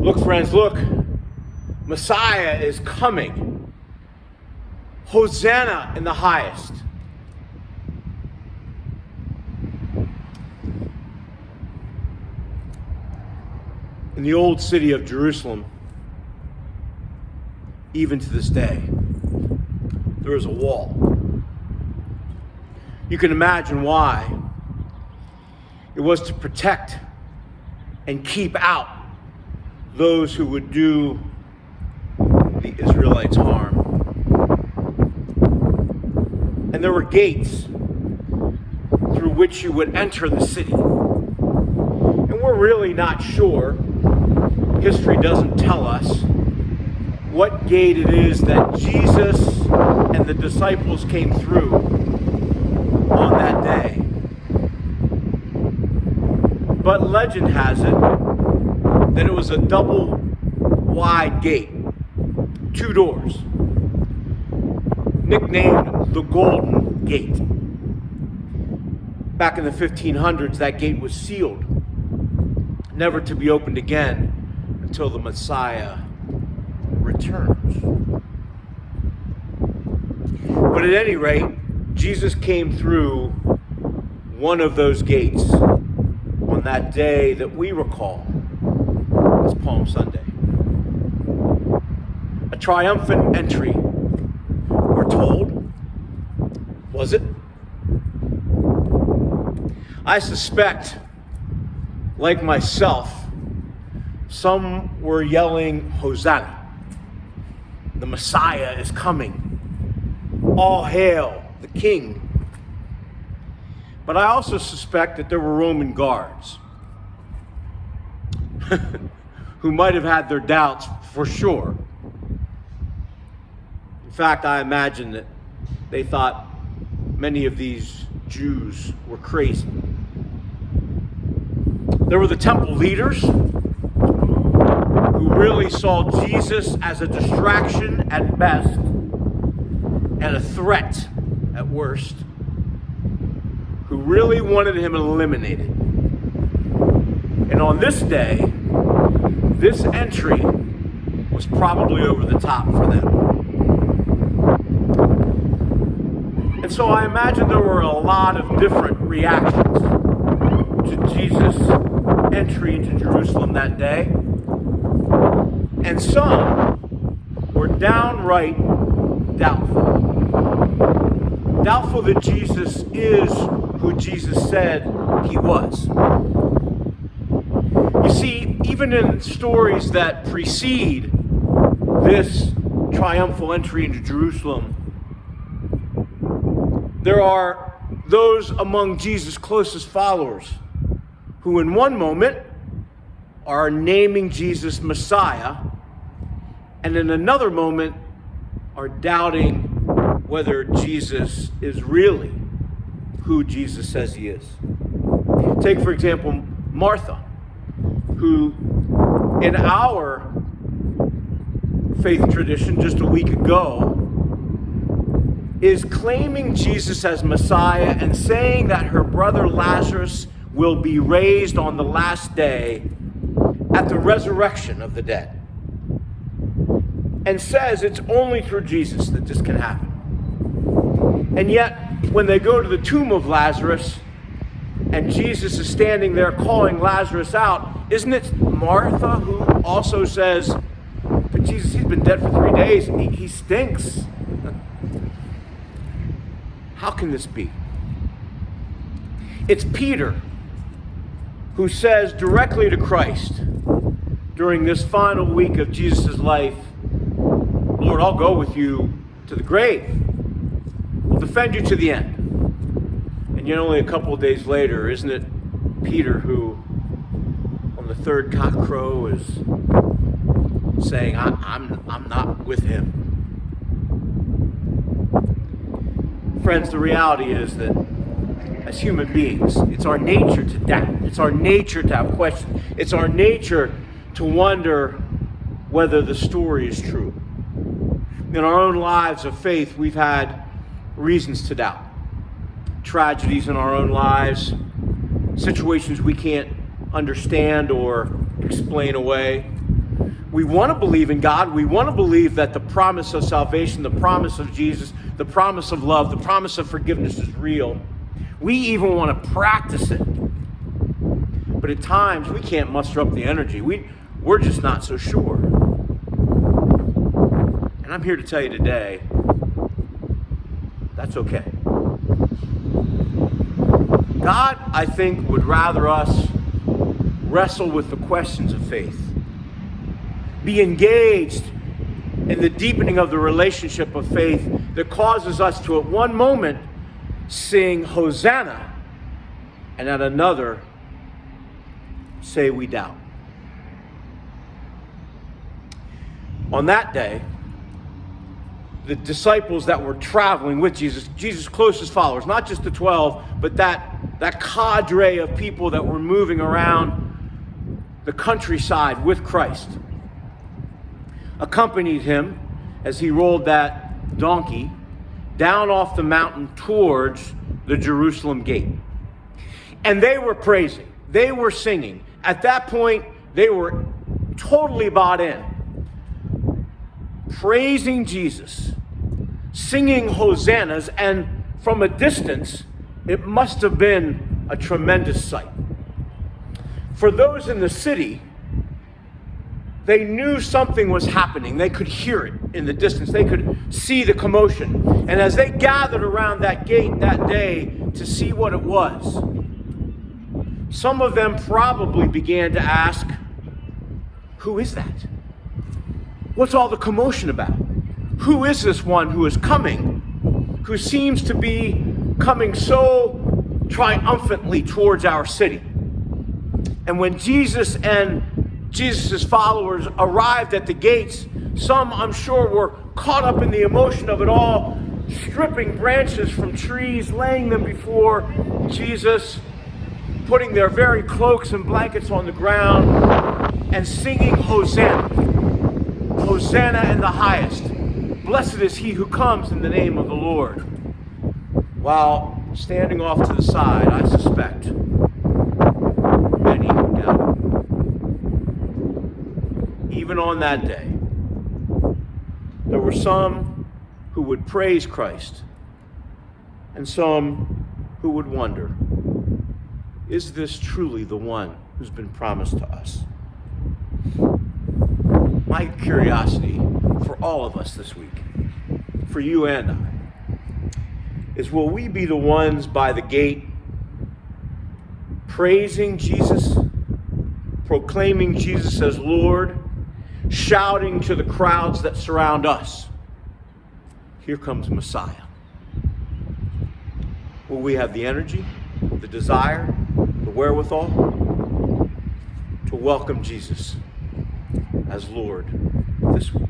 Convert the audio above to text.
Look, friends, look. Messiah is coming. Hosanna in the highest. In the old city of Jerusalem, even to this day, there is a wall. You can imagine why. It was to protect and keep out those who would do the Israelites harm. And there were gates through which you would enter the city. And we're really not sure. History doesn't tell us what gate it is that Jesus and the disciples came through on that day. But legend has it that it was a double wide gate, 2 doors, nicknamed the Golden Gate. Back in the 1500s, that gate was sealed, never to be opened again until the Messiah returns. But at any rate, Jesus came through one of those gates on that day that we recall as Palm Sunday. A triumphant entry, we're told. Was it? I suspect, like myself, some were yelling, Hosanna. The Messiah is coming. All hail the King. But I also suspect that there were Roman guards who might have had their doubts for sure. In fact, I imagine that they thought many of these Jews were crazy. There were the temple leaders who really saw Jesus as a distraction at best and a threat at worst, who really wanted him eliminated. And on this day, this entry was probably over the top for them. And so I imagine there were a lot of different reactions to Jesus' entry into Jerusalem that day. And some were downright doubtful. Doubtful that Jesus is who Jesus said he was. You see, even in stories that precede this triumphal entry into Jerusalem, there are those among Jesus' closest followers who in one moment are naming Jesus Messiah, and in another moment are doubting whether Jesus is really who Jesus says he is. Take, for example, Martha, who in our faith tradition just a week ago is claiming Jesus as Messiah and saying that her brother Lazarus will be raised on the last day at the resurrection of the dead, and says it's only through Jesus that this can happen. And yet, when they go to the tomb of Lazarus and Jesus is standing there calling Lazarus out, isn't it Martha who also says, but Jesus, he's been dead for 3 days, he stinks. How can this be? It's Peter who says directly to Christ during this final week of Jesus' life, Lord, I'll go with you to the grave. We'll defend you to the end. And yet only a couple of days later, isn't it Peter who, on the third cock crow, is saying, I'm not with him. Friends, the reality is that as human beings, it's our nature to doubt. It's our nature to have questions. It's our nature to wonder whether the story is true. In our own lives of faith, we've had reasons to doubt. Tragedies in our own lives, situations we can't understand or explain away. We want to believe in God. We want to believe that the promise of salvation, the promise of Jesus, the promise of love, the promise of forgiveness is real. We even want to practice it. But at times, we can't muster up the energy. We're just not so sure. And I'm here to tell you today, that's okay. God, I think, would rather us wrestle with the questions of faith, be engaged in the deepening of the relationship of faith that causes us to, at one moment, sing Hosanna, and at another, say we doubt. On that day, the disciples that were traveling with Jesus' closest followers, not just the 12, but that cadre of people that were moving around the countryside with Christ, accompanied him as he rolled that donkey down off the mountain towards the Jerusalem gate. And they were praising, they were singing. At that point, they were totally bought in, praising Jesus, singing hosannas, and from a distance, it must have been a tremendous sight. For those in the city, they knew something was happening. They could hear it in the distance. They could see the commotion. And as they gathered around that gate that day to see what it was, some of them probably began to ask, who is that? What's all the commotion about? Who is this one who is coming, who seems to be coming so triumphantly towards our city? And when Jesus and Jesus' followers arrived at the gates, some, I'm sure, were caught up in the emotion of it all, stripping branches from trees, laying them before Jesus, putting their very cloaks and blankets on the ground, and singing Hosanna. Hosanna in the highest. Blessed is he who comes in the name of the Lord. While standing off to the side, I suspect, many doubted. Even on that day, there were some who would praise Christ and some who would wonder, is this truly the one who's been promised to us? My curiosity for all of us this week, for you and I, is will we be the ones by the gate praising Jesus, proclaiming Jesus as Lord, shouting to the crowds that surround us, here comes Messiah? Will we have the energy, the desire, the wherewithal to welcome Jesus as Lord this week?